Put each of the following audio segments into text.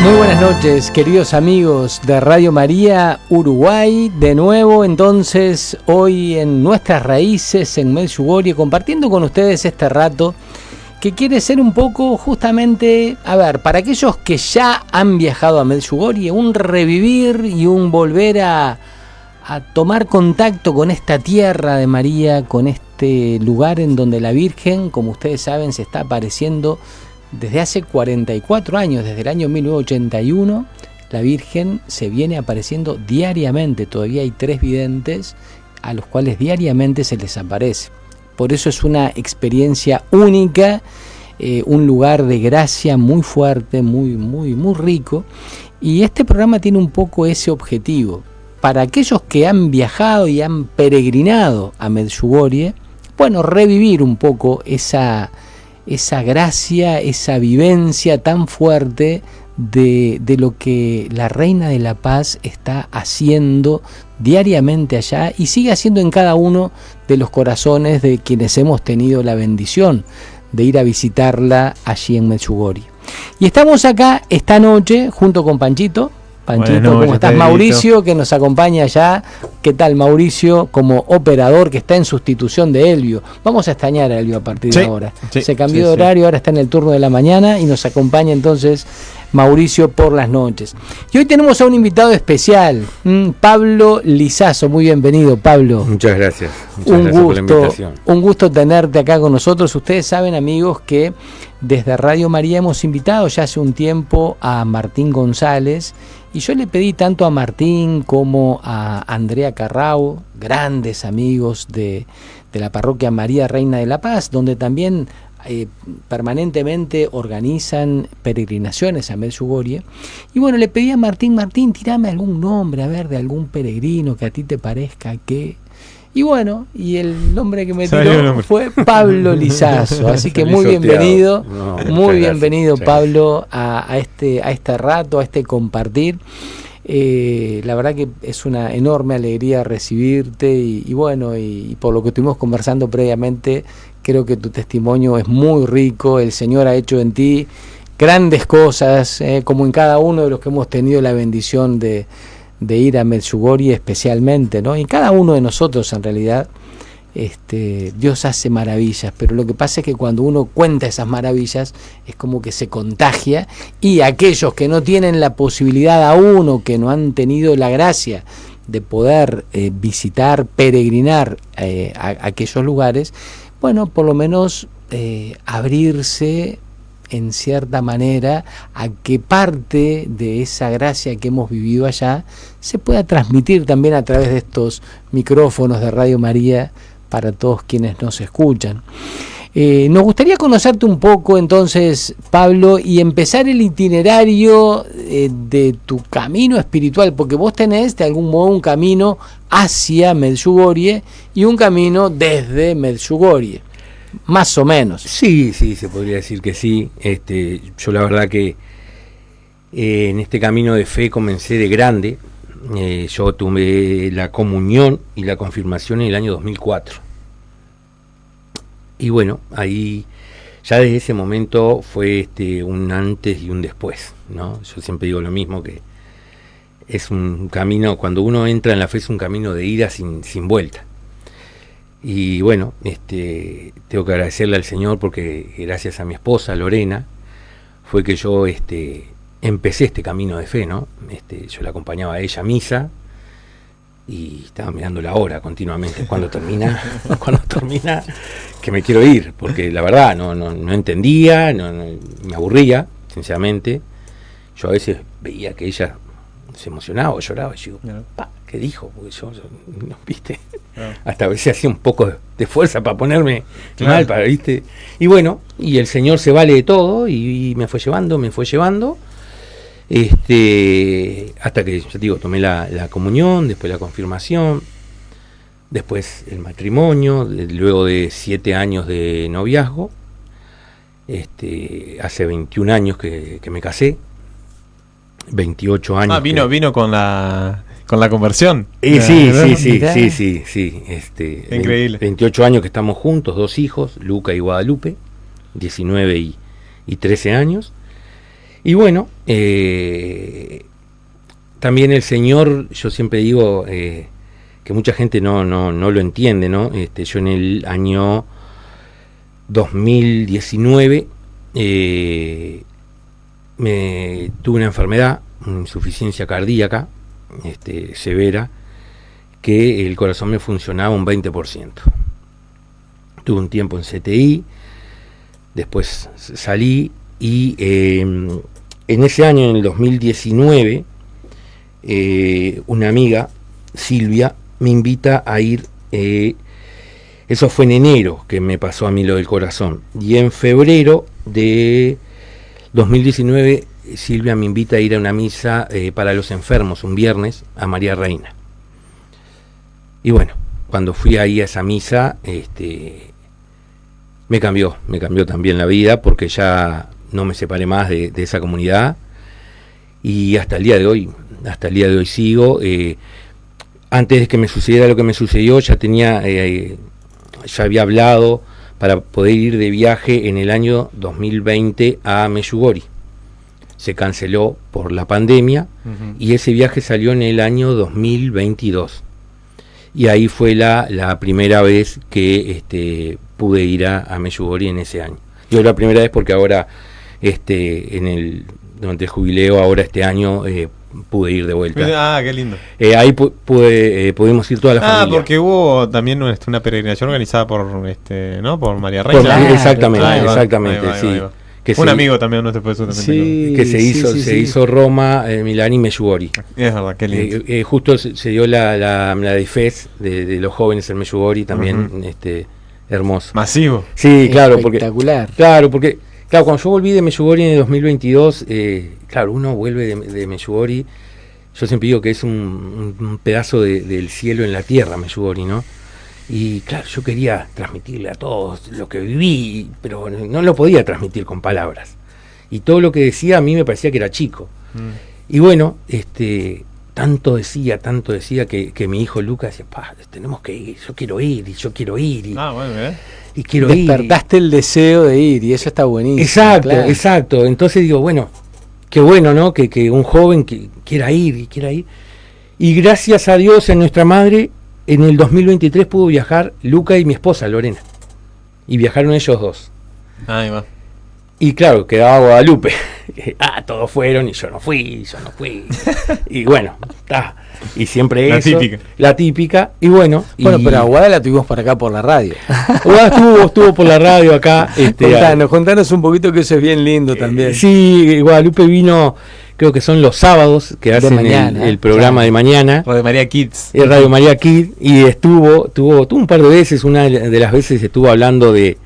Muy buenas noches, queridos amigos de Radio María Uruguay. De nuevo, entonces, hoy en Nuestras Raíces, en Medjugorje, compartiendo con ustedes este rato que quiere ser un poco justamente, para aquellos que ya han viajado a Medjugorje, un revivir y un volver a tomar contacto con esta tierra de María, con este lugar en donde la Virgen, como ustedes saben, se está apareciendo desde hace 44 años, desde el año 1981, la Virgen se viene apareciendo diariamente. Todavía hay 3 videntes a los cuales diariamente se les aparece. Por eso es una experiencia única, un lugar de gracia muy fuerte, muy rico. Y este programa tiene un poco ese objetivo. Para aquellos que han viajado y han peregrinado a Medjugorje, revivir un poco esa gracia, esa vivencia tan fuerte de lo que la Reina de la Paz está haciendo diariamente allá y sigue haciendo en cada uno de los corazones de quienes hemos tenido la bendición de ir a visitarla allí en Medjugorje. Y estamos acá esta noche junto con Panchito. Panchito, ¿cómo estás? Mauricio, que nos acompaña allá. ¿Qué tal, Mauricio, como operador que está en sustitución de Elvio? Vamos a extrañar a Elvio a partir de ahora. Se cambió de horario, ahora está en el turno de la mañana y nos acompaña entonces Mauricio por las noches. Y hoy tenemos a un invitado especial, Pablo Lizazo. Muy bienvenido, Pablo. Muchas gracias. Por la invitación. Un gusto tenerte acá con nosotros. Ustedes saben, amigos, que desde Radio María hemos invitado ya hace un tiempo a Martín González. Y yo le pedí tanto a Martín como a Andrea Carrao, grandes amigos de la parroquia María Reina de la Paz, donde también permanentemente organizan peregrinaciones a Medjugorje. Y le pedí a Martín, tirame algún nombre, de algún peregrino que a ti te parezca que... Y el nombre que me tiró fue Pablo Lizazo, así que muy bienvenido, muy bienvenido Pablo a este rato, a este compartir. La verdad que es una enorme alegría recibirte y por lo que estuvimos conversando previamente, creo que tu testimonio es muy rico. El Señor ha hecho en ti grandes cosas, como en cada uno de los que hemos tenido la bendición de ir a Medjugorje especialmente, ¿no? Y en cada uno de nosotros, en realidad, Dios hace maravillas, pero lo que pasa es que cuando uno cuenta esas maravillas es como que se contagia, y aquellos que no tienen la posibilidad aún o que no han tenido la gracia de poder visitar, peregrinar a aquellos lugares, por lo menos abrirse en cierta manera a que parte de esa gracia que hemos vivido allá se pueda transmitir también a través de estos micrófonos de Radio María para todos quienes nos escuchan. Nos gustaría conocerte un poco entonces, Pablo, y empezar el itinerario de tu camino espiritual, porque vos tenés de algún modo un camino hacia Medjugorje y un camino desde Medjugorje. Más o menos. Sí, se podría decir que sí. Yo la verdad que en este camino de fe comencé de grande. Yo tuve la comunión y la confirmación en el año 2004. Y ahí ya desde ese momento fue un antes y un después, ¿no? Yo siempre digo lo mismo, que es un camino, cuando uno entra en la fe es un camino de ida sin vuelta. Y tengo que agradecerle al Señor porque gracias a mi esposa Lorena fue que yo empecé este camino de fe, ¿no? Yo la acompañaba a ella a misa y estaba mirando la hora continuamente, cuando termina, que me quiero ir, porque la verdad no entendía, me aburría, sinceramente. Yo a veces veía que ella se emocionaba o lloraba y yo digo, ¿qué dijo? Porque yo no, ¿viste? Hasta a veces hacía un poco de fuerza para ponerme mal, ¿viste? Y y el Señor se vale de todo y me fue llevando, hasta que, ya te digo, tomé la comunión, después la confirmación, después el matrimonio, luego de 7 años de noviazgo, hace 21 años que me casé, 28 años. Vino con la conversión. Sí. Increíble. 28 años que estamos juntos, 2 hijos, Luca y Guadalupe, 19 y 13 años. Y bueno, también el Señor, yo siempre digo que mucha gente no lo entiende, ¿no? Yo en el año 2019 tuve una enfermedad, una insuficiencia cardíaca severa, que el corazón me funcionaba un 20%. Tuve un tiempo en CTI, después salí y en ese año, en el 2019, una amiga, Silvia, me invita a ir, eso fue en enero que me pasó a mí lo del corazón, y en febrero de 2019 Silvia me invita a ir a una misa para los enfermos, un viernes, a María Reina. Y bueno, cuando fui ahí a esa misa, me cambió también la vida, porque ya no me separé más de esa comunidad, y hasta el día de hoy sigo. Antes de que me sucediera lo que me sucedió, ya había hablado para poder ir de viaje en el año 2020 a Meyugori. Se canceló por la pandemia, y ese viaje salió en el año 2022. Y ahí fue la primera vez que pude ir a Meyugori en ese año. Yo la primera vez porque ahora, durante el jubileo, ahora este año, pude ir de vuelta. Ah, qué lindo. Ahí pudimos ir toda la familia. Porque hubo también una peregrinación organizada por ¿no? Por María Reina. Exactamente, sí. Ahí va. Que un amigo también nuestro profesor también. Que se hizo Roma, Milán y Meyugori. Es verdad, qué lindo. Justo se dio la DIFES de los jóvenes en Meyugori también, hermoso. Masivo. Sí, claro, espectacular. Porque cuando yo volví de Meyugori en el 2022, uno vuelve de Meyugori, yo siempre digo que es un pedazo del cielo en la tierra, Meyugori, ¿no? Y claro, yo quería transmitirle a todos lo que viví, pero no lo podía transmitir con palabras. Y todo lo que decía a mí me parecía que era chico. Y bueno, tanto decía que mi hijo Lucas decía, tenemos que ir, yo quiero ir. Y quiero ir. Despertaste el deseo de ir, y eso está buenísimo. Exacto. Entonces digo, bueno, qué bueno, ¿no? Que un joven que quiera ir. Y gracias a Dios, a nuestra madre, en el 2023 pudo viajar Luca y mi esposa, Lorena. Y viajaron ellos dos. Ahí va. Y claro, quedaba Guadalupe. Todos fueron y yo no fui. Y bueno, y siempre la típica. Y bueno. Pero a Guada la tuvimos por acá por la radio. Guada estuvo por la radio acá. Contanos un poquito, que eso es bien lindo también. Sí, Guadalupe vino, creo que son los sábados que hacen el programa de mañana. Radio María Kids. Radio María Kids. Y estuvo un par de veces, una de las veces estuvo hablando de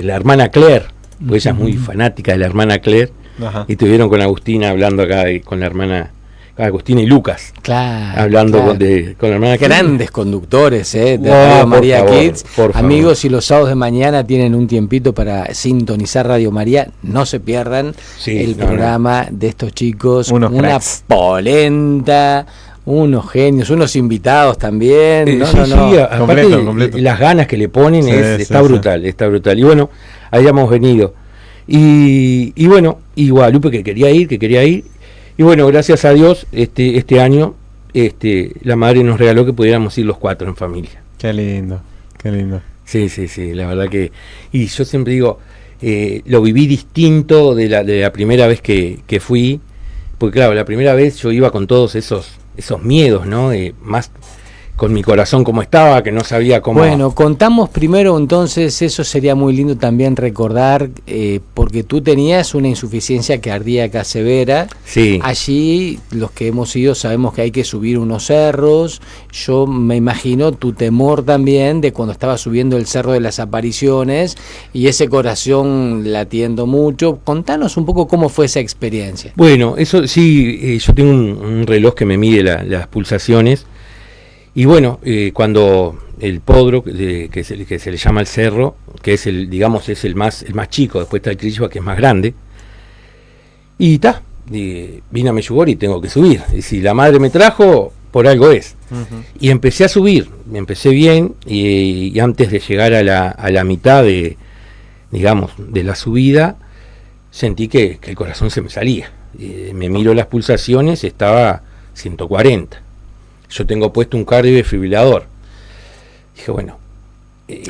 la hermana Claire, porque ella es muy fanática de la hermana Claire. Ajá. Y estuvieron con Agustina hablando acá, con la hermana Agustina y Lucas, hablando con la hermana Claire. Grandes conductores de Radio María Kids. Amigos, si los sábados de mañana tienen un tiempito para sintonizar Radio María, no se pierdan el programa de estos chicos. Una polenta, unos genios, unos invitados también. Aparte, completo. Las ganas que le ponen está brutal. Y bueno, habíamos venido. Y bueno, y Guadalupe que quería ir. Y bueno, gracias a Dios, este año la madre nos regaló que pudiéramos ir los 4 en familia. Qué lindo. Sí, la verdad que... Y yo siempre digo, lo viví distinto de la primera vez que fui, porque claro, la primera vez yo iba con todos esos miedos, ¿no? Más con mi corazón como estaba, que no sabía cómo... Bueno, contamos primero entonces, eso sería muy lindo también recordar, porque tú tenías una insuficiencia cardíaca severa. Sí. Allí, los que hemos ido sabemos que hay que subir unos cerros. Yo me imagino tu temor también de cuando estabas subiendo el Cerro de las Apariciones y ese corazón latiendo mucho. Contanos un poco cómo fue esa experiencia. Bueno, eso sí, yo tengo un reloj que me mide las pulsaciones. Y bueno, cuando el Podro, que se le llama el cerro, que es el más chico, después está el Crillua, que es más grande, y vine a Meyugori y tengo que subir. Y si la madre me trajo, por algo es. Y empecé a subir, me empecé bien, y antes de llegar a la mitad de la subida, sentí que el corazón se me salía. Me miro las pulsaciones, estaba 140. Yo tengo puesto un cardiodefibrilador. Dije, bueno.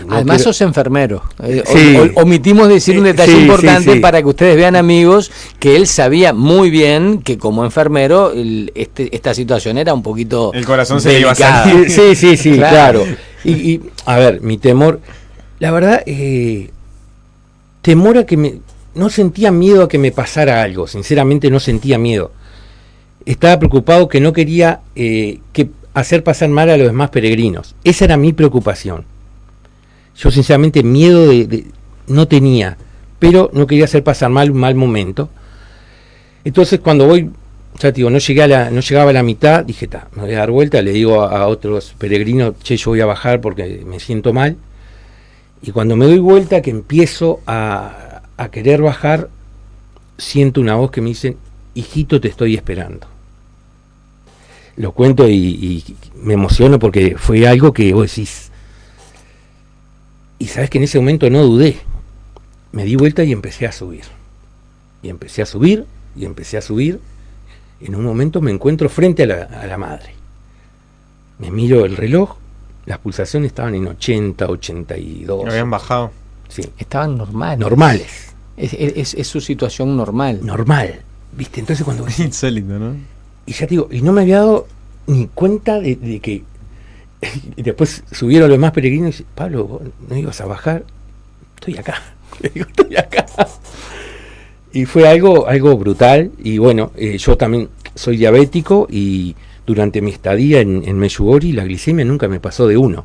Además sos enfermero. Sí. Omitimos decir un detalle importante sí. para que ustedes vean, amigos, que él sabía muy bien que como enfermero esta situación era un poquito el corazón se delicada. le iba a salir. Sí, claro. Y a ver, mi temor, la verdad, temor a que no sentía miedo a que me pasara algo, sinceramente no sentía miedo. Estaba preocupado que no quería hacer pasar mal a los demás peregrinos. Esa era mi preocupación. Yo sinceramente miedo no tenía, pero no quería hacer pasar mal un mal momento. Entonces cuando voy, ya te digo, no llegaba a la mitad, dije, me voy a dar vuelta, le digo a otros peregrinos, che, yo voy a bajar porque me siento mal. Y cuando me doy vuelta, que empiezo a querer bajar, siento una voz que me dice, hijito, te estoy esperando. Lo cuento y me emociono porque fue algo que vos decís. Y sabes que en ese momento no dudé. Me di vuelta y empecé a subir. Y empecé a subir, y empecé a subir. En un momento me encuentro frente a la madre. Me miro el reloj, las pulsaciones estaban en 80, 82. Habían bajado. Sí. Estaban normales. Normales. Es su situación normal. Normal. ¿Viste? Entonces cuando... Insólito, ¿no? Y ya te digo, y no me había dado ni cuenta de que... Y después subieron los demás peregrinos y dicen, Pablo, ¿vos no ibas a bajar? Estoy acá. Le digo, estoy acá. Y fue algo brutal. Y bueno, yo también soy diabético y durante mi estadía en Medjugorje la glicemia nunca me pasó de 1.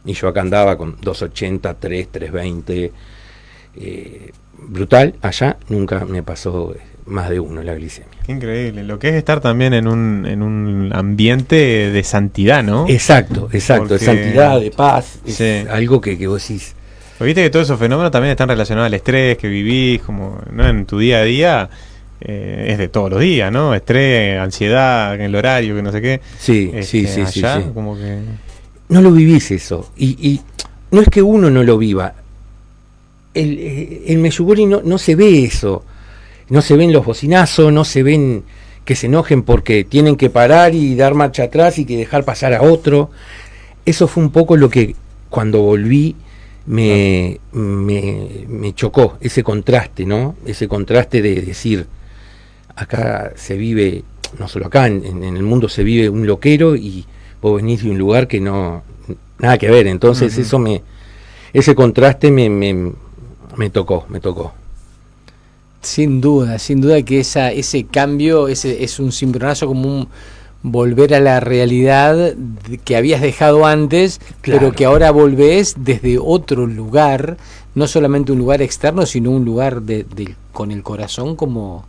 Y yo acá andaba con 280, 3, 320. Brutal. Allá nunca me pasó más de 1 la glicemia. Qué increíble. Lo que es estar también en un ambiente de santidad, ¿no? Exacto. Porque... de santidad, de paz. Sí. Es algo que vos decís. Viste que todos esos fenómenos también están relacionados al estrés que vivís, como ¿no? En tu día a día. Es de todos los días, ¿no? Estrés, ansiedad, en el horario, que no sé qué. Sí. Allá, como que... No lo vivís eso. Y no es que uno no lo viva. En Medjugorje no se ve eso. No se ven los bocinazos, no se ven que se enojen porque tienen que parar y dar marcha atrás y que dejar pasar a otro. Eso fue un poco lo que cuando volví me chocó, ese contraste, ¿no? Ese contraste de decir, acá se vive, no solo acá, en el mundo se vive un loquero y vos venís de un lugar que no, nada que ver. Entonces ese contraste me tocó. Sin duda que ese cambio es un cimbronazo, como un volver a la realidad que habías dejado antes, claro, pero que ahora volvés desde otro lugar, no solamente un lugar externo, sino un lugar con el corazón como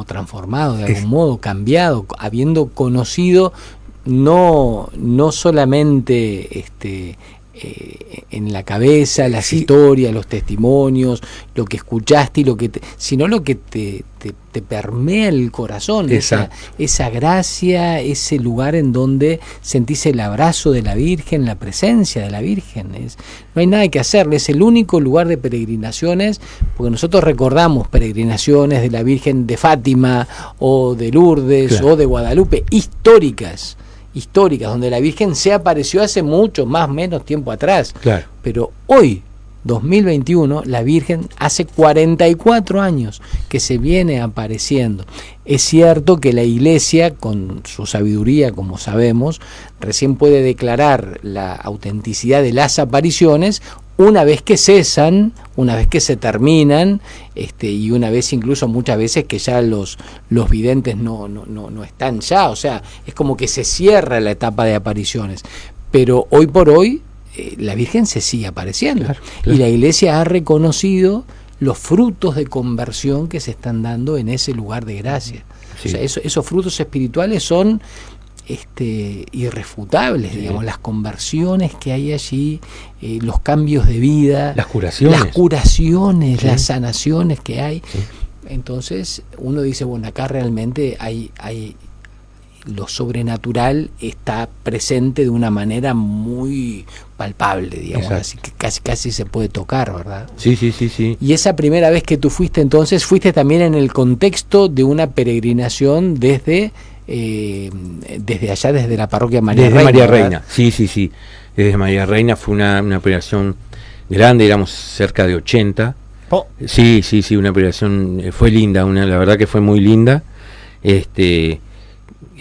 transformado, de algún modo, cambiado, habiendo conocido no solamente en la cabeza, las historias, los testimonios, lo que escuchaste y sino lo que te permea el corazón, esa gracia, ese lugar en donde sentís el abrazo de la Virgen, la presencia de la Virgen. No hay nada que hacerle, es el único lugar de peregrinaciones, porque nosotros recordamos peregrinaciones de la Virgen de Fátima o de Lourdes, claro, o de Guadalupe, históricas, donde la Virgen se apareció hace mucho, más o menos tiempo atrás. Claro. Pero hoy, 2021, la Virgen hace 44 años que se viene apareciendo. Es cierto que la Iglesia, con su sabiduría, como sabemos, recién puede declarar la autenticidad de las apariciones una vez que cesan, una vez que se terminan, y una vez incluso muchas veces que ya los videntes no están ya, o sea, es como que se cierra la etapa de apariciones. Pero hoy por hoy la Virgen se sigue apareciendo, claro. Y la Iglesia ha reconocido los frutos de conversión que se están dando en ese lugar de gracia. Sí. O sea, esos frutos espirituales son irrefutables, sí, digamos, las conversiones que hay allí, los cambios de vida, las curaciones, sí, las sanaciones que hay. Sí. Entonces uno dice, bueno, acá realmente hay lo sobrenatural está presente de una manera muy palpable, digamos, así que casi se puede tocar, ¿verdad? Sí, sí, sí, sí. Y esa primera vez que tú fuiste, entonces, fuiste también en el contexto de una peregrinación desde allá, desde la parroquia María Reina. Desde María ¿verdad? Reina, sí, sí, sí. Desde María Reina fue una peregrinación grande, éramos cerca de 80. Oh. Sí, sí, sí, una peregrinación, fue linda, la verdad que fue muy linda.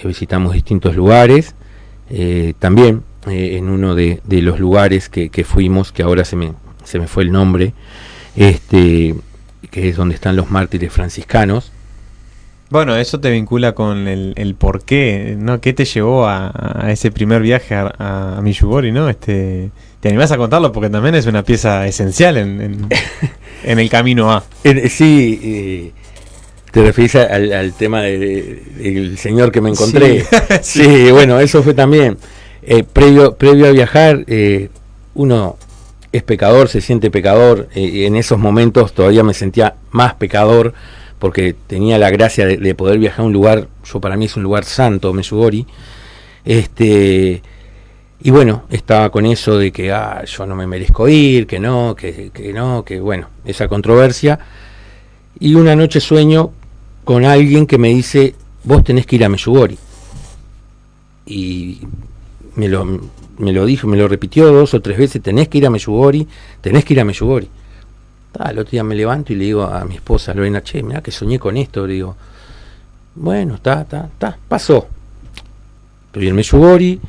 Visitamos distintos lugares, también en uno de los lugares que fuimos, que ahora se me fue el nombre, que es donde están los mártires franciscanos. Bueno, eso te vincula con el por qué, ¿no? ¿Qué te llevó a ese primer viaje a Medjugorje, ¿no? ¿Te animás a contarlo? Porque también es una pieza esencial en el camino A. Sí, te referís al tema del señor que me encontré. Sí. Sí, bueno, eso fue también. Previo a viajar, uno es pecador, se siente pecador. En esos momentos todavía me sentía más pecador, porque tenía la gracia de poder viajar a un lugar, para mí es un lugar santo, Medjugorje. Y bueno, estaba con eso de que yo no me merezco ir, que bueno, esa controversia. Y una noche sueño con alguien que me dice, vos tenés que ir a Medjugorje. Y me lo dijo, me lo repitió 2 o 3 veces, tenés que ir a Medjugorje, tenés que ir a Medjugorje. El otro día me levanto y le digo a mi esposa, Lorena, mirá que soñé con esto. Le digo, bueno, pasó. Estoy en Medjugorje,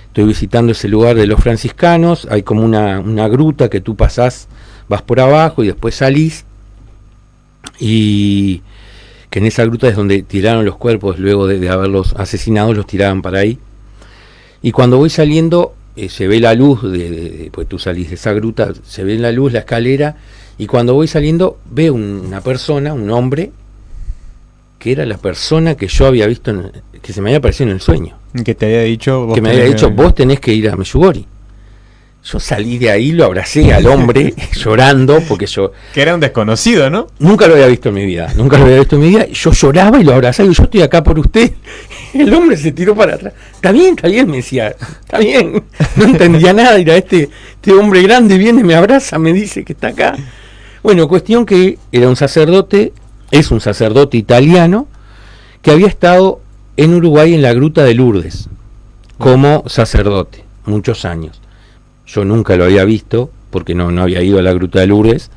estoy visitando ese lugar de los franciscanos, hay como una gruta que tú pasás, vas por abajo y después salís, y que en esa gruta es donde tiraron los cuerpos, luego de haberlos asesinado, los tiraban para ahí. Y cuando voy saliendo, se ve la luz, pues tú salís de esa gruta, se ve la luz, la escalera, y cuando voy saliendo veo una persona, un hombre, que era la persona que yo había visto, que se me había aparecido en el sueño. Que te había dicho... Vos tenés que ir a Medjugorje. Yo salí de ahí, lo abracé al hombre, llorando, porque yo... Que era un desconocido, ¿no? Nunca lo había visto en mi vida, yo lloraba y lo abrazaba, y yo estoy acá por usted. El hombre se tiró para atrás. Está bien, me decía, está bien. No entendía nada, era este hombre grande, viene, me abraza, me dice que está acá. Bueno, cuestión que era un sacerdote, es un sacerdote italiano, que había estado en Uruguay en la gruta de Lourdes, como sacerdote, muchos años. Yo nunca lo había visto, porque no había ido a la gruta de Lourdes,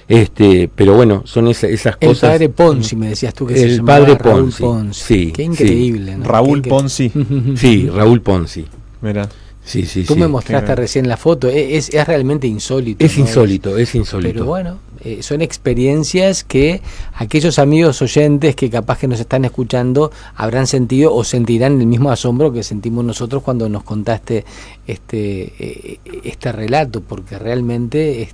pero bueno, son esas cosas. El padre Ponzi, me decías tú que se el llamaba padre Raúl Ponzi. Sí, qué increíble, sí. ¿no? Raúl Ponzi. Sí, Raúl Ponzi. Mirá. Sí, Tú me mostraste recién la foto, es realmente insólito. Es, ¿no? Es insólito. Pero bueno, son experiencias que aquellos amigos oyentes que capaz que nos están escuchando habrán sentido o sentirán el mismo asombro que sentimos nosotros cuando nos contaste este relato, porque realmente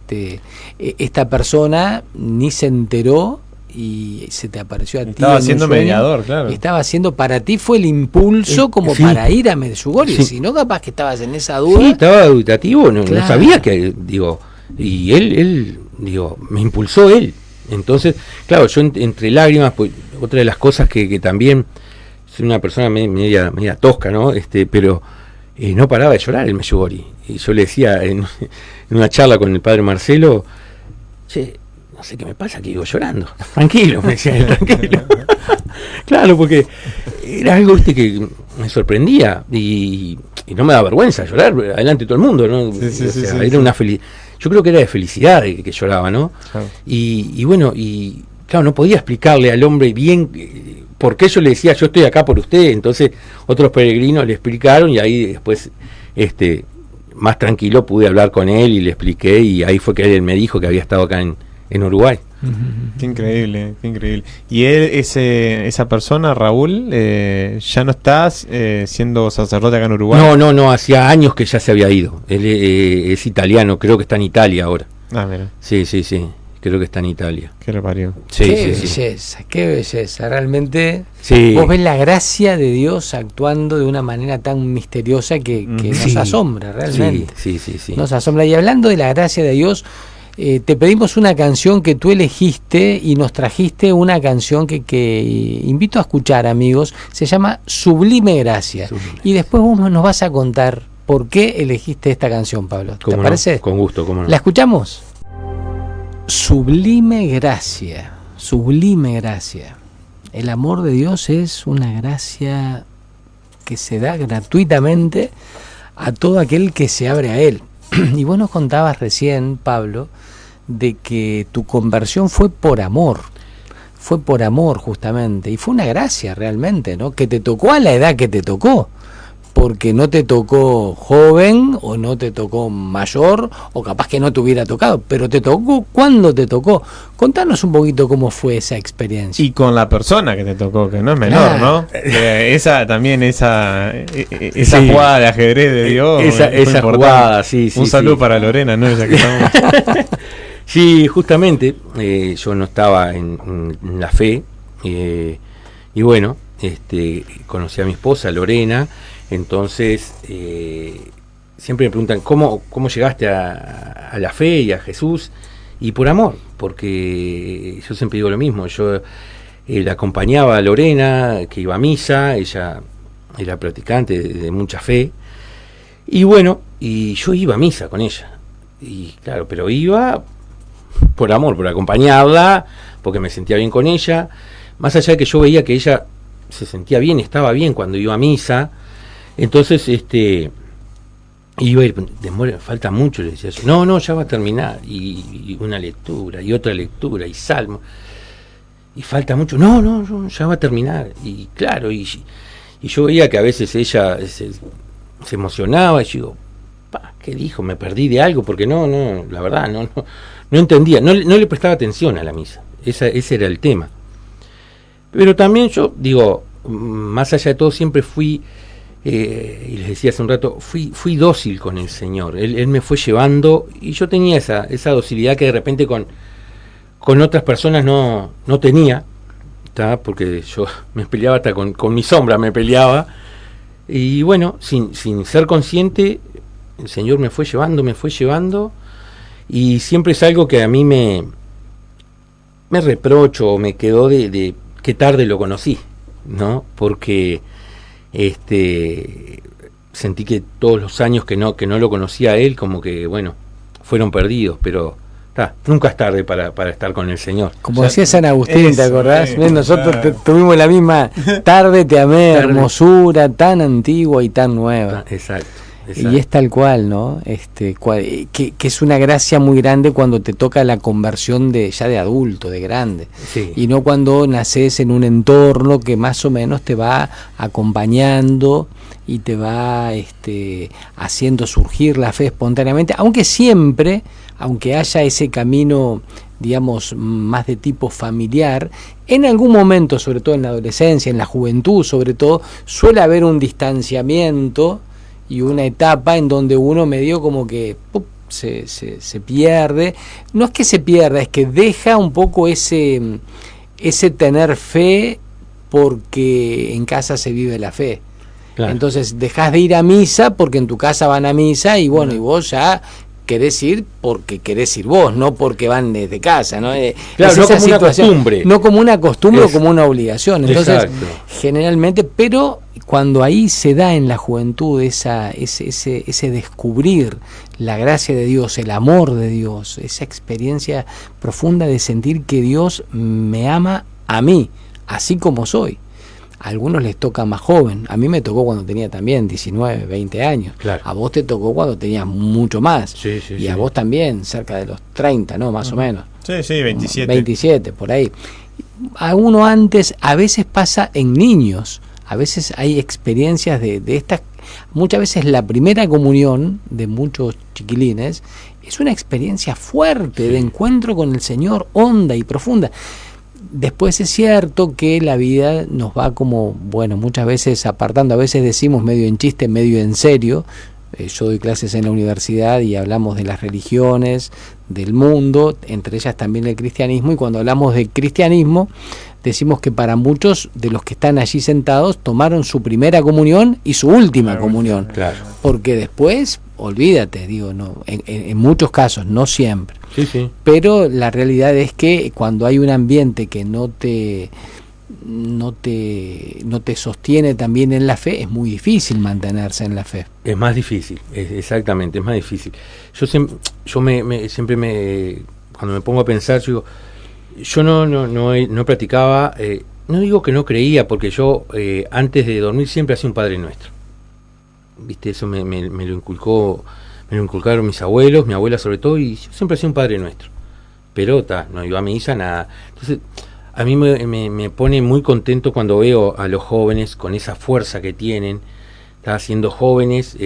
esta persona ni se enteró y se te apareció a ti. Estaba siendo mediador, claro. Estaba haciendo, para ti fue el impulso como para ir a Medjugorje, si no capaz que estabas en esa duda. Sí, estaba dubitativo, no sabía que, y él, me impulsó él. Entonces, claro, yo entre lágrimas, pues otra de las cosas que también, soy una persona media tosca, ¿no? Pero no paraba de llorar el Medjugorje. Y yo le decía en una charla con el padre Marcelo, no sé qué me pasa, que iba llorando. Tranquilo, me decía él, tranquilo. Claro, porque era algo que me sorprendía y no me da vergüenza llorar adelante de todo el mundo, ¿no? Sí, Era una yo creo que era de felicidad que lloraba, ¿no? Claro. Y bueno, y claro, no podía explicarle al hombre bien por qué yo le decía, yo estoy acá por usted. Entonces otros peregrinos le explicaron y ahí después más tranquilo pude hablar con él y le expliqué, y ahí fue que él me dijo que había estado acá en Uruguay. Qué increíble, qué increíble. Y él, esa persona, Raúl, ya no estás siendo sacerdote acá en Uruguay. No, hacía años que ya se había ido. Él es italiano, creo que está en Italia ahora. Mira. Sí, creo que está en Italia. Qué reparió. Qué belleza, realmente. Sí. Vos ves la gracia de Dios actuando de una manera tan misteriosa que nos asombra, realmente. Sí. Nos asombra. Y hablando de la gracia de Dios, te pedimos una canción que tú elegiste y nos trajiste una canción que invito a escuchar, amigos. Se llama Sublime Gracia. Sublime. Y después vos nos vas a contar por qué elegiste esta canción, Pablo. ¿Te parece? Con gusto, cómo no. ¿La escuchamos? Sublime gracia, sublime gracia. El amor de Dios es una gracia que se da gratuitamente a todo aquel que se abre a Él. Y vos nos contabas recién, Pablo, de que tu conversión fue por amor justamente, y fue una gracia realmente, ¿no? Que te tocó a la edad que te tocó, porque no te tocó joven o no te tocó mayor o capaz que no te hubiera tocado, pero te tocó cuando te tocó. Contanos un poquito cómo fue esa experiencia. Y con la persona que te tocó, que no es menor, ¿no? Esa jugada de ajedrez de Dios. Esa jugada, sí. Un saludo para Lorena, ¿no? Ya que estamos. Sí, justamente yo no estaba en la fe y bueno, conocí a mi esposa Lorena. Entonces, siempre me preguntan, ¿cómo llegaste a la fe y a Jesús? Y por amor, porque yo siempre digo lo mismo, yo la acompañaba a Lorena, que iba a misa, ella era practicante de mucha fe, y bueno, y yo iba a misa con ella, y claro, pero iba por amor, por acompañarla, porque me sentía bien con ella, más allá de que yo veía que ella se sentía bien, estaba bien cuando iba a misa. Entonces, iba a ir, falta mucho, le decía yo, no, ya va a terminar, y una lectura, y otra lectura, y salmo, y falta mucho, no, ya va a terminar, y claro, y yo veía que a veces ella se emocionaba, y yo digo, ¿qué dijo? Me perdí de algo, porque no, la verdad, no entendía, no le prestaba atención a la misa, ese era el tema. Pero también yo, digo, más allá de todo, siempre fui, y les decía hace un rato, fui dócil con el Señor. Él me fue llevando, y yo tenía esa docilidad que de repente con otras personas no tenía, ¿tá? Porque yo me peleaba hasta con mi sombra, me peleaba, y bueno, sin ser consciente, el Señor me fue llevando, y siempre es algo que a mí me reprocho, o me quedó de qué tarde lo conocí, ¿no? Porque sentí que todos los años que no lo conocía a él, como que, bueno, fueron perdidos, pero nunca es tarde para estar con el Señor. Como decía San Agustín, ¿te acordás? Nosotros tuvimos la misma tarde, te amé, hermosura tan antigua y tan nueva. Exacto. Y es tal cual, ¿no? Que es una gracia muy grande cuando te toca la conversión ya de adulto, de grande. Sí. Y no cuando naces en un entorno que más o menos te va acompañando y te va haciendo surgir la fe espontáneamente, aunque haya ese camino, digamos, más de tipo familiar, en algún momento, sobre todo en la adolescencia, en la juventud sobre todo, suele haber un distanciamiento y una etapa en donde uno medio como que se pierde. No es que se pierda, es que deja un poco ese tener fe, porque en casa se vive la fe. Claro. Entonces dejás de ir a misa porque en tu casa van a misa, y bueno, y vos ya querés ir porque querés ir vos, no porque van desde casa, ¿no? Claro, no como una costumbre. No como una costumbre o como una obligación. Entonces, exacto. Generalmente, pero cuando ahí se da en la juventud ese descubrir la gracia de Dios, el amor de Dios, esa experiencia profunda de sentir que Dios me ama a mí, así como soy. A algunos les toca más joven. A mí me tocó cuando tenía también 19, 20 años. Claro. A vos te tocó cuando tenías mucho más. Sí, y a vos también, cerca de los 30, ¿no? Más o menos. Sí, 27. 27, por ahí. A uno antes, a veces pasa en niños. A veces hay experiencias de estas. Muchas veces la primera comunión de muchos chiquilines es una experiencia fuerte, de encuentro con el Señor, honda y profunda. Después es cierto que la vida nos va como, bueno, muchas veces apartando, a veces decimos medio en chiste, medio en serio. Yo doy clases en la universidad y hablamos de las religiones, del mundo, entre ellas también el cristianismo, y cuando hablamos de cristianismo decimos que para muchos de los que están allí sentados tomaron su primera comunión y su última comunión, claro. porque después olvídate, digo, no, en muchos casos, no siempre. Sí, sí. Pero la realidad es que cuando hay un ambiente que no te sostiene también en la fe, es muy difícil mantenerse en la fe. Es más difícil, exactamente, es más difícil. Yo siempre cuando me pongo a pensar, yo no practicaba, no digo que no creía, porque yo antes de dormir siempre hacía un Padre Nuestro. Viste, eso me lo inculcaron mis abuelos, mi abuela sobre todo, y yo siempre hacía un Padre Nuestro. Pero no iba a misa, nada. Entonces, a mí me pone muy contento cuando veo a los jóvenes con esa fuerza que tienen, siendo jóvenes,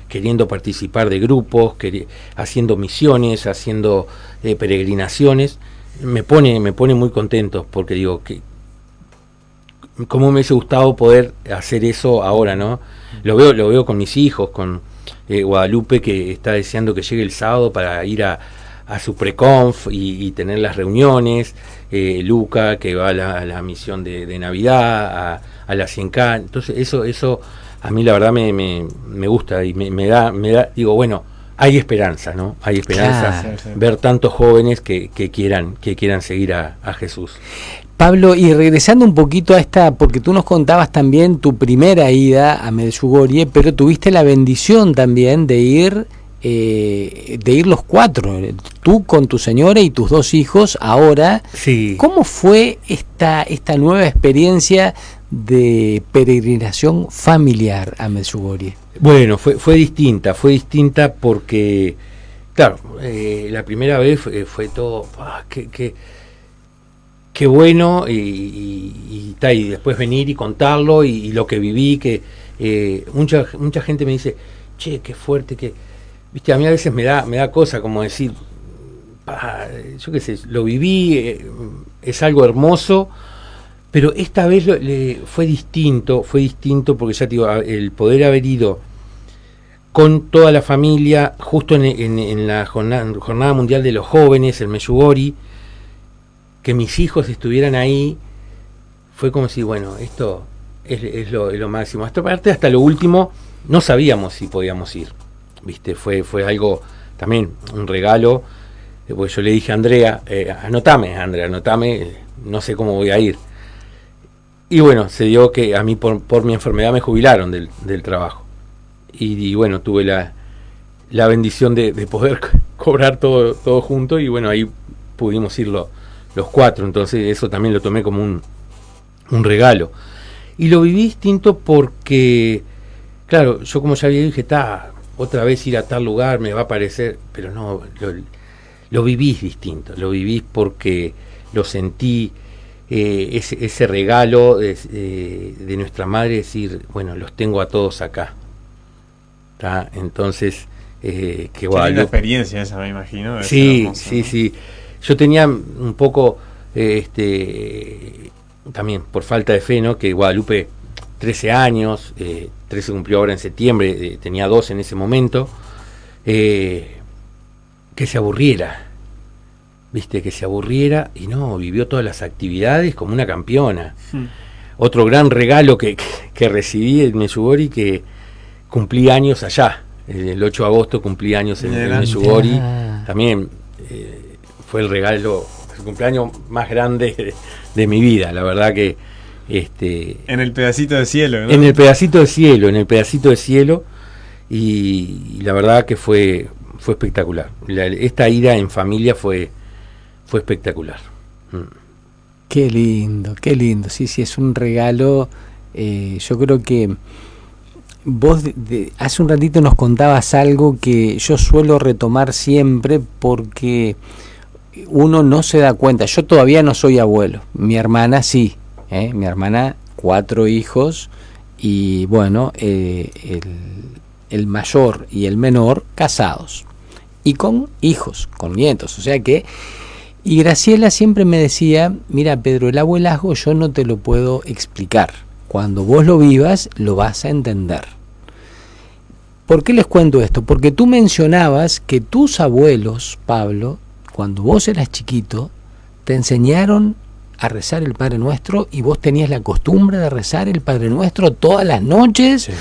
queriendo participar de grupos, haciendo misiones, haciendo peregrinaciones. Me pone muy contento, porque digo que cómo me hubiese gustado poder hacer eso ahora, ¿no? Lo veo con mis hijos, con Guadalupe, que está deseando que llegue el sábado para ir a su preconf y tener las reuniones, Luca, que va a la misión de Navidad, a la 100K. Entonces eso a mí la verdad me gusta y me da, digo, bueno, hay esperanza, ¿no? Hay esperanza, Claro. ver tantos jóvenes que quieran seguir a Jesús. Pablo, y regresando un poquito a esta, porque tú nos contabas también tu primera ida a Medjugorje, pero tuviste la bendición también de ir los 4, tú con tu señora y tus 2 hijos ahora. Sí. ¿Cómo fue esta nueva experiencia de peregrinación familiar a Medjugorje? Bueno, fue distinta porque, claro, la primera vez fue todo, qué bueno, y después venir y contarlo, y lo que viví, que mucha gente me dice, che, qué fuerte, viste, a mí a veces me da cosa como decir, yo qué sé, lo viví, es algo hermoso, pero esta vez fue distinto porque ya te digo, el poder haber ido con toda la familia justo en la jornada mundial de los jóvenes, el Medjugorje, que mis hijos estuvieran ahí, fue como si, bueno, esto es lo máximo. Hasta lo último no sabíamos si podíamos ir, viste, fue algo también, un regalo, porque yo le dije a Andrea, anotame, no sé cómo voy a ir. Y bueno, se dio que a mí por mi enfermedad me jubilaron del trabajo. Y bueno, tuve la bendición de poder cobrar todo junto, y bueno, ahí pudimos ir los 4, entonces eso también lo tomé como un regalo. Y lo viví distinto porque, claro, yo como ya había dije, otra vez ir a tal lugar me va a parecer, pero no, lo viví distinto, lo viví porque lo sentí, ese regalo de nuestra madre, decir, bueno, los tengo a todos acá. Entonces, que Guadalupe, linda experiencia esa, me imagino. Sí, hermoso, sí, ¿no? sí. Yo tenía un poco, también por falta de fe, ¿no? Que Guadalupe, 13 años, 13 cumplió ahora en septiembre, tenía 2 en ese momento, que se aburriera, viste, que se aburriera, y no, vivió todas las actividades como una campeona. Otro gran regalo que recibí en Medjugorje, que cumplí años allá, el 8 de agosto cumplí años en Medjugorje, también fue el regalo, el cumpleaños más grande de mi vida, la verdad que en el pedacito de cielo, ¿no? En el pedacito de cielo, y la verdad que fue espectacular. Esta ida en familia fue espectacular. Qué lindo, sí, es un regalo. Yo creo que vos hace un ratito nos contabas algo que yo suelo retomar siempre, porque uno no se da cuenta. Yo todavía no soy abuelo, mi hermana sí, mi hermana 4 hijos, y bueno, el mayor y el menor casados y con hijos, con nietos, o sea que, y Graciela siempre me decía, mira Pedro, el abuelazgo yo no te lo puedo explicar, cuando vos lo vivas lo vas a entender. ¿Por qué les cuento esto? Porque tú mencionabas que tus abuelos, Pablo, cuando vos eras chiquito, te enseñaron a rezar el Padre Nuestro, y vos tenías la costumbre de rezar el Padre Nuestro todas las noches, sí,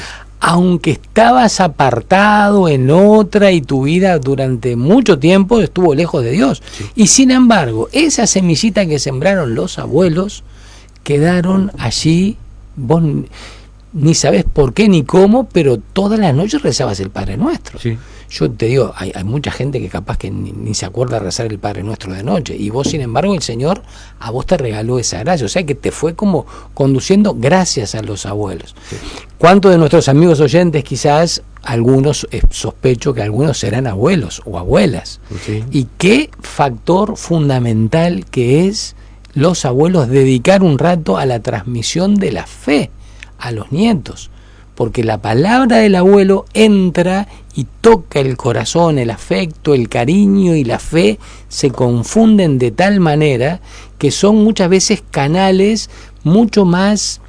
aunque estabas apartado en otra y tu vida durante mucho tiempo estuvo lejos de Dios. Sí. Y sin embargo, esa semillita que sembraron los abuelos quedaron allí, vos ni sabés por qué ni cómo, pero todas las noches rezabas el Padre Nuestro. Sí. Yo te digo, hay mucha gente que capaz que ni se acuerda de rezar el Padre Nuestro de noche, y vos, sin embargo, el Señor a vos te regaló esa gracia, o sea que te fue como conduciendo gracias a los abuelos. Sí. ¿Cuántos de nuestros amigos oyentes, quizás algunos, sospecho que algunos serán abuelos o abuelas? Sí. Y qué factor fundamental que es los abuelos dedicar un rato a la transmisión de la fe a los nietos, porque la palabra del abuelo entra y toca el corazón, el afecto, el cariño y la fe se confunden de tal manera que son muchas veces canales mucho más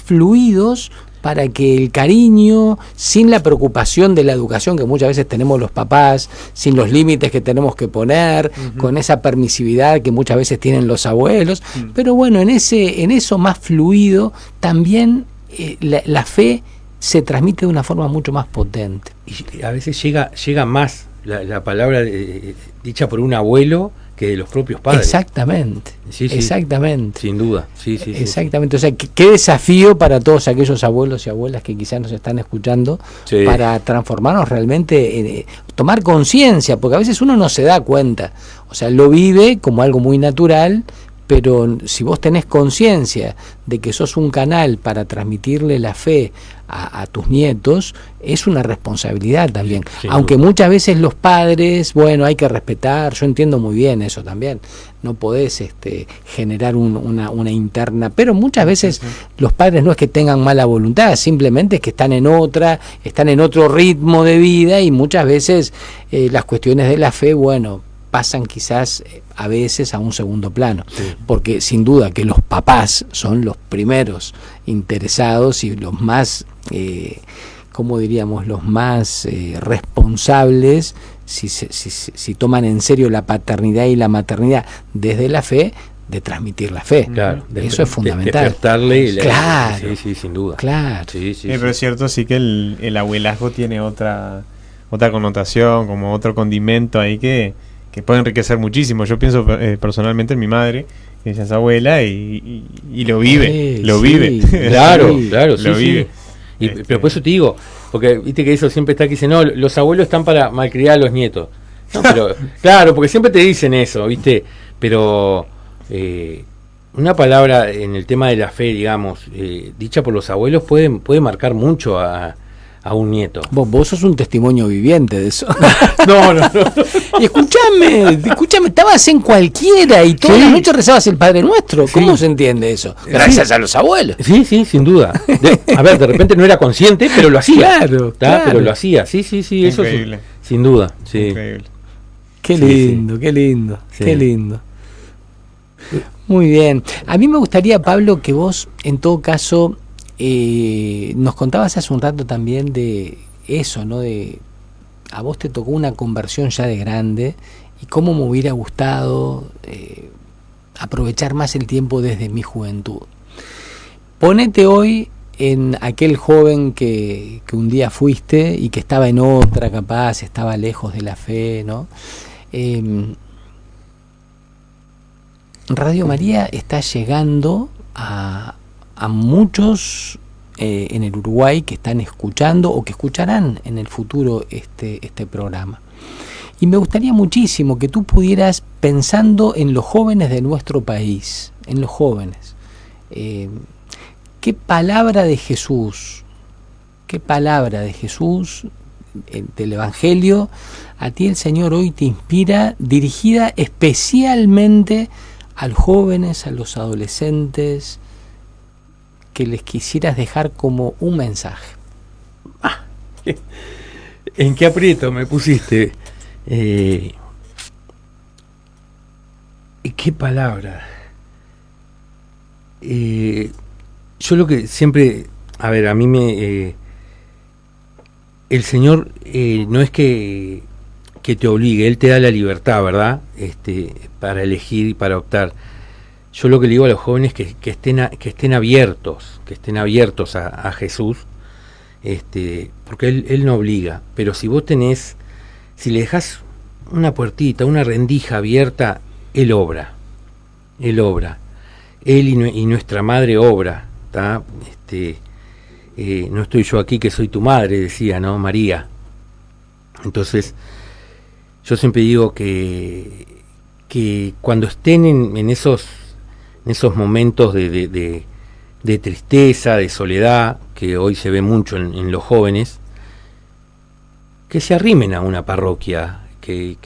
fluidos para que el cariño, sin la preocupación de la educación que muchas veces tenemos los papás, sin los límites que tenemos que poner, con esa permisividad que muchas veces tienen los abuelos, pero bueno, en eso más fluido también la fe se transmite de una forma mucho más potente. Y a veces llega más la palabra dicha por un abuelo que de los propios padres. Exactamente, sí, exactamente. Sin duda, sí. Exactamente, o sea, qué desafío para todos aquellos abuelos y abuelas que quizás nos están escuchando, para transformarnos realmente, tomar conciencia, porque a veces uno no se da cuenta, o sea, lo vive como algo muy natural, pero si vos tenés conciencia de que sos un canal para transmitirle la fe a tus nietos, es una responsabilidad también. Sí, aunque muchas veces los padres, bueno, hay que respetar, yo entiendo muy bien eso también, no podés generar una interna, pero muchas veces los padres no es que tengan mala voluntad, simplemente es que están en otro ritmo de vida, y muchas veces las cuestiones de la fe, bueno, pasan quizás a veces a un segundo plano, porque sin duda que los papás son los primeros interesados y los más, ¿cómo diríamos?, los más responsables si toman en serio la paternidad y la maternidad desde la fe, de transmitir la fe. Claro, eso es fundamental. Despertarle claro, sí, sin duda. Claro. Pero es cierto, sí que el abuelazgo tiene otra connotación, como otro condimento ahí que puede enriquecer muchísimo. Yo pienso personalmente en mi madre, que ella es abuela y lo vive, vive. Claro, lo vive. Pero por eso te digo, porque viste que eso siempre está aquí, dice, no, los abuelos están para malcriar a los nietos. No, pero claro, porque siempre te dicen eso, viste, pero una palabra en el tema de la fe, digamos, dicha por los abuelos puede marcar mucho a un nieto. Vos sos un testimonio viviente de eso. No. Y escúchame, estabas en cualquiera y todas las noches rezabas el Padre Nuestro. ¿Cómo se entiende eso? Gracias a los abuelos. Sí, sin duda. A ver, de repente no era consciente, pero lo hacía. Claro. Pero lo hacía. Sí, eso increíble. Sin duda. Sí. Increíble. Qué lindo. Muy bien. A mí me gustaría, Pablo, que vos, en todo caso, nos contabas hace un rato también de eso, ¿no? De a vos te tocó una conversión ya de grande, y cómo me hubiera gustado aprovechar más el tiempo desde mi juventud. Ponete hoy en aquel joven que un día fuiste y que estaba en otra, capaz, estaba lejos de la fe, ¿no? Radio María está llegando a muchos en el Uruguay que están escuchando o que escucharán en el futuro este programa. Y me gustaría muchísimo que tú pudieras, pensando en los jóvenes de nuestro país, en los jóvenes, ¿qué palabra de Jesús del Evangelio a ti el Señor hoy te inspira, dirigida especialmente a los jóvenes, a los adolescentes, que les quisieras dejar como un mensaje? ¿En qué aprieto me pusiste? ¿Qué palabra? Yo lo que siempre, a ver, a mí el Señor no es que te obligue, Él te da la libertad, ¿verdad? Para elegir y para optar. yo lo que le digo a los jóvenes que estén abiertos a Jesús, porque él no obliga, pero si le dejas una puertita, una rendija abierta, él obra, él y nuestra madre obra, ¿tá? No estoy yo aquí que soy tu madre, decía, ¿no? María. Entonces, yo siempre digo que cuando estén en esos momentos de tristeza, de soledad, que hoy se ve mucho en los jóvenes, que se arrimen a una parroquia, que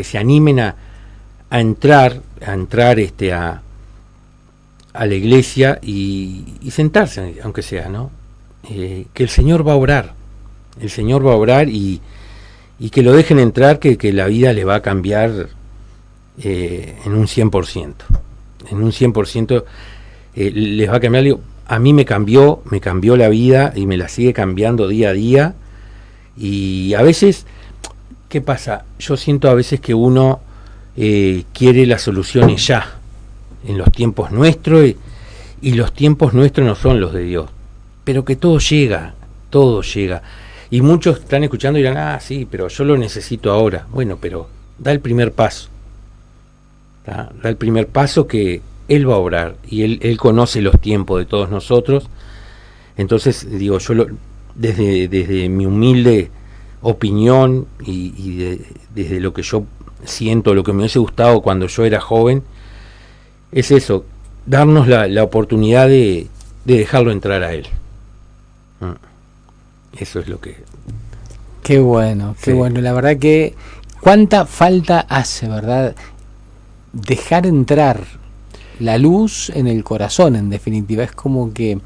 se animen a entrar a la iglesia y sentarse, aunque sea, ¿no? Que el Señor va a obrar, y que lo dejen entrar, que la vida le va a cambiar en un 100%. En un 100% les va a cambiar. A mí me cambió la vida y me la sigue cambiando día a día. Y a veces, ¿qué pasa? Yo siento a veces que uno quiere las soluciones ya, en los tiempos nuestros, y los tiempos nuestros no son los de Dios, pero que todo llega. Y muchos están escuchando y dirán, sí, pero yo lo necesito ahora. Bueno, pero da el primer paso. Da el primer paso, que Él va a obrar, y Él conoce los tiempos de todos nosotros. Entonces, digo, yo desde mi humilde opinión y desde lo que yo siento, lo que me hubiese gustado cuando yo era joven, es eso, darnos la oportunidad de dejarlo entrar a Él. Eso es lo que... Qué bueno, qué bueno. La verdad que cuánta falta hace, ¿verdad? Dejar entrar la luz en el corazón, en definitiva. Es como que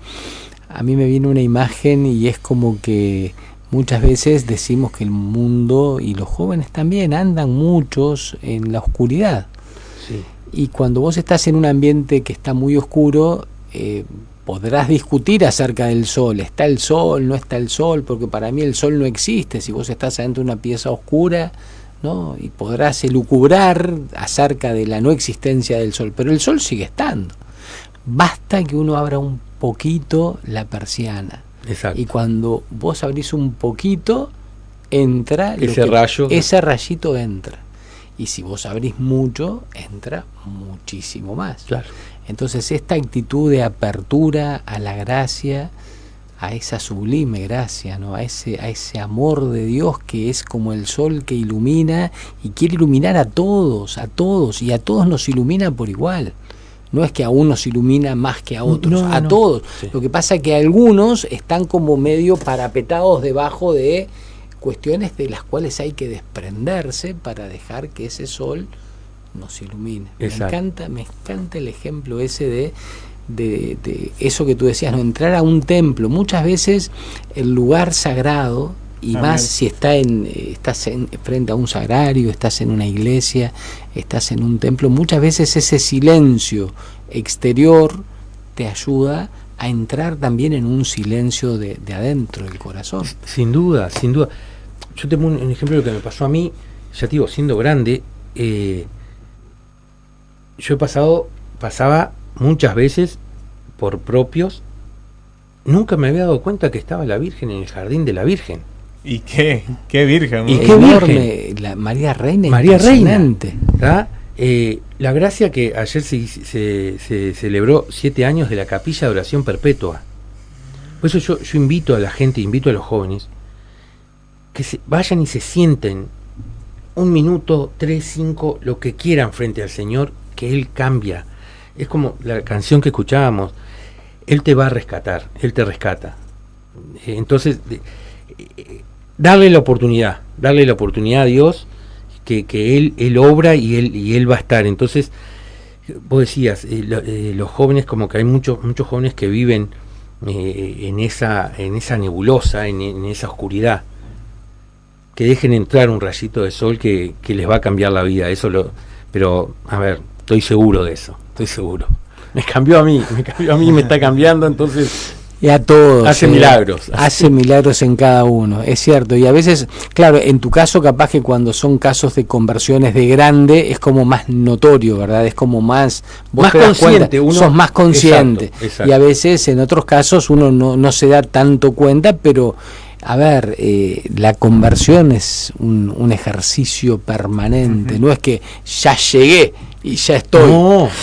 a mí me viene una imagen y es como que muchas veces decimos que el mundo, y los jóvenes también, andan muchos en la oscuridad. Sí. Y cuando vos estás en un ambiente que está muy oscuro, podrás discutir acerca del sol. ¿Está el sol? ¿No está el sol? Porque para mí el sol no existe si vos estás adentro de una pieza oscura, ¿no? Y podrás elucubrar acerca de la no existencia del sol, pero el sol sigue estando. Basta que uno abra un poquito la persiana. Exacto. Y cuando vos abrís un poquito, entra ese rayito entra. Y si vos abrís mucho, entra muchísimo más. Claro. Entonces esta actitud de apertura a la gracia, a esa sublime gracia, ¿no? a ese amor de Dios que es como el sol que ilumina y quiere iluminar a todos, y a todos nos ilumina por igual. No es que a unos ilumina más que a otros, a todos. Sí. Lo que pasa es que algunos están como medio parapetados debajo de cuestiones de las cuales hay que desprenderse para dejar que ese sol nos ilumine. Exacto. Me encanta el ejemplo ese de eso que tú decías, no entrar a un templo. Muchas veces el lugar sagrado, y más si estás frente a un sagrario, estás en una iglesia, estás en un templo, muchas veces ese silencio exterior te ayuda a entrar también en un silencio de adentro del corazón. Sin duda. Yo tengo un ejemplo de lo que me pasó a mí, ya te digo, siendo grande. Yo pasaba muchas veces por propios, nunca me había dado cuenta que estaba la Virgen en el jardín de la Virgen. ¿Y qué Virgen? ¿Y qué enorme, la María Reina? María Reina. La gracia que ayer se celebró 7 años de la Capilla de Oración Perpetua. Por eso yo invito a la gente, invito a los jóvenes, que vayan y se sienten 1 minuto, 3, 5, lo que quieran frente al Señor, que Él cambia. Es como la canción que escuchábamos, Él te va a rescatar, Él te rescata. Entonces, darle la oportunidad a Dios, que Él obra y Él va a estar. Entonces, vos decías, los jóvenes, como que hay muchos jóvenes que viven en esa nebulosa, en esa oscuridad. Que dejen entrar un rayito de sol que les va a cambiar la vida. Pero, a ver, estoy seguro de eso, estoy seguro. Me cambió a mí, me está cambiando, entonces Y a todos. Hace milagros. Hace milagros en cada uno, es cierto. Y a veces, claro, en tu caso capaz que cuando son casos de conversiones de grande es como más notorio, ¿verdad? Es como más... Vos más te das consciente. Cuenta, sos más consciente. Exacto. Y a veces en otros casos uno no se da tanto cuenta, pero... A ver, la conversión es un ejercicio permanente, no es que ya llegué y ya estoy,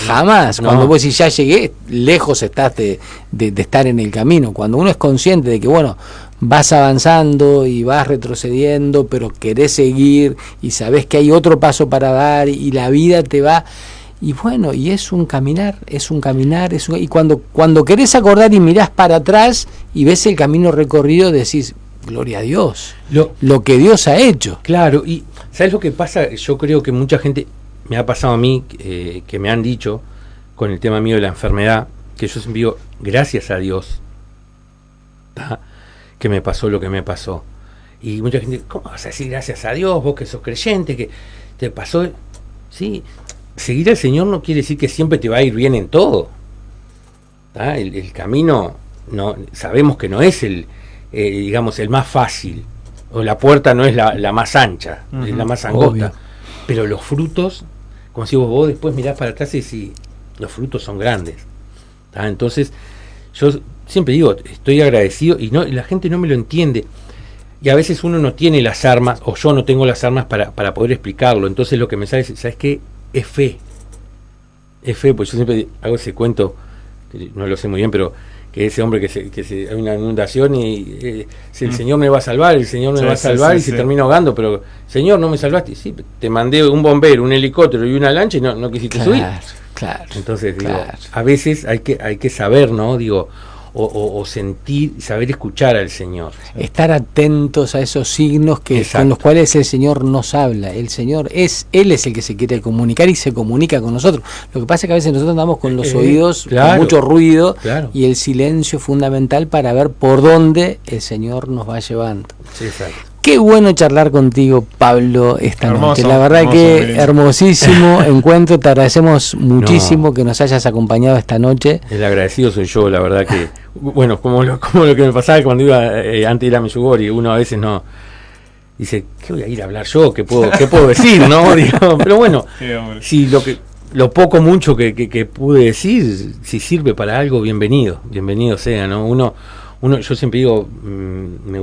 jamás. Cuando vos decís ya llegué, lejos estás de estar en el camino. Cuando uno es consciente de que, bueno, vas avanzando y vas retrocediendo, pero querés seguir y sabés que hay otro paso para dar y la vida te va... Y bueno, y es un caminar, y cuando querés acordar y mirás para atrás y ves el camino recorrido, decís, gloria a Dios, lo que Dios ha hecho. Claro, y ¿sabes lo que pasa? Yo creo que mucha gente, me ha pasado a mí, que me han dicho, con el tema mío de la enfermedad, que yo siempre digo, gracias a Dios, ¿tá?, que me pasó lo que me pasó. Y mucha gente, ¿cómo vas a decir gracias a Dios? Vos que sos creyente, que te pasó... Sí, seguir al Señor no quiere decir que siempre te va a ir bien en todo. ¿Tá? El camino, no, sabemos que no es digamos, el más fácil, o la puerta no es la más ancha, es la más angosta. Obvio. Pero los frutos, como si vos después mirás para atrás y decís, los frutos son grandes. ¿Tá? Entonces, yo siempre digo, estoy agradecido, y la gente no me lo entiende. Y a veces uno no tiene las armas, o yo no tengo las armas para poder explicarlo. Entonces lo que me sale es, ¿sabes qué? Es fe. Es fe, pues yo siempre hago ese cuento, que no lo sé muy bien, pero que ese hombre que hay una inundación y si el Señor me va a salvar, el Señor me va a salvar, y se termina ahogando, pero Señor, no me salvaste. Sí, te mandé un bombero, un helicóptero y una lancha y no quisiste subir. Claro. Entonces, digo, a veces hay que saber, ¿no? Digo, o sentir, saber escuchar al Señor. Estar atentos a esos signos con los cuales el Señor nos habla. El Señor Él es el que se quiere comunicar y se comunica con nosotros. Lo que pasa es que a veces nosotros andamos con los oídos con mucho ruido, y el silencio es fundamental para ver por dónde el Señor nos va llevando. Sí, exacto. Qué bueno charlar contigo, Pablo, esta noche. La verdad hermoso, que hermosísimo encuentro. Te agradecemos muchísimo que nos hayas acompañado esta noche. El agradecido soy yo, la verdad que... Bueno, como lo que me pasaba cuando iba antes de ir a Medjugorje, uno a veces no... Dice, ¿qué voy a ir a hablar yo? ¿Qué puedo decir? ¿No? Digo, pero bueno, si lo poco mucho que pude decir, si sirve para algo, bienvenido sea, ¿no? Uno, yo siempre digo, me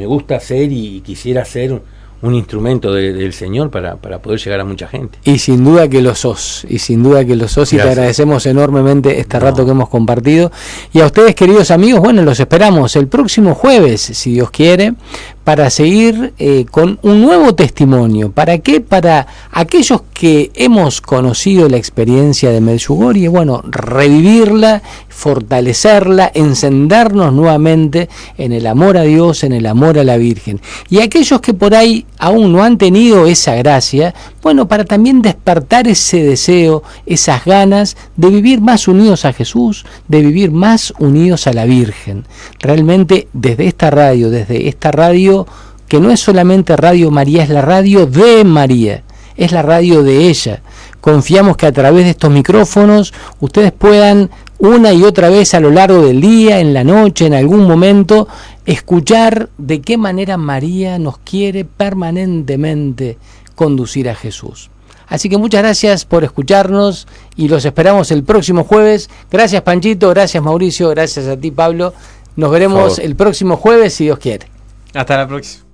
gusta ser y quisiera ser un instrumento del Señor para poder llegar a mucha gente. Y sin duda que lo sos, y te agradecemos enormemente este rato que hemos compartido. Y a ustedes, queridos amigos, bueno, los esperamos el próximo jueves, si Dios quiere, para seguir con un nuevo testimonio. ¿Para qué? Para aquellos que hemos conocido la experiencia de Medjugorje, bueno, revivirla, fortalecerla, encendernos nuevamente en el amor a Dios, en el amor a la Virgen. Y aquellos que por ahí aún no han tenido esa gracia, bueno, para también despertar ese deseo, esas ganas de vivir más unidos a Jesús, de vivir más unidos a la Virgen. Realmente desde esta radio, que no es solamente Radio María, es la radio de María, es la radio de ella. Confiamos que a través de estos micrófonos ustedes puedan una y otra vez a lo largo del día, en la noche, en algún momento, escuchar de qué manera María nos quiere permanentemente conducir a Jesús. Así que muchas gracias por escucharnos y los esperamos el próximo jueves. Gracias, Panchito, gracias, Mauricio, gracias a ti, Pablo. Nos veremos el próximo jueves, si Dios quiere. Hasta la próxima.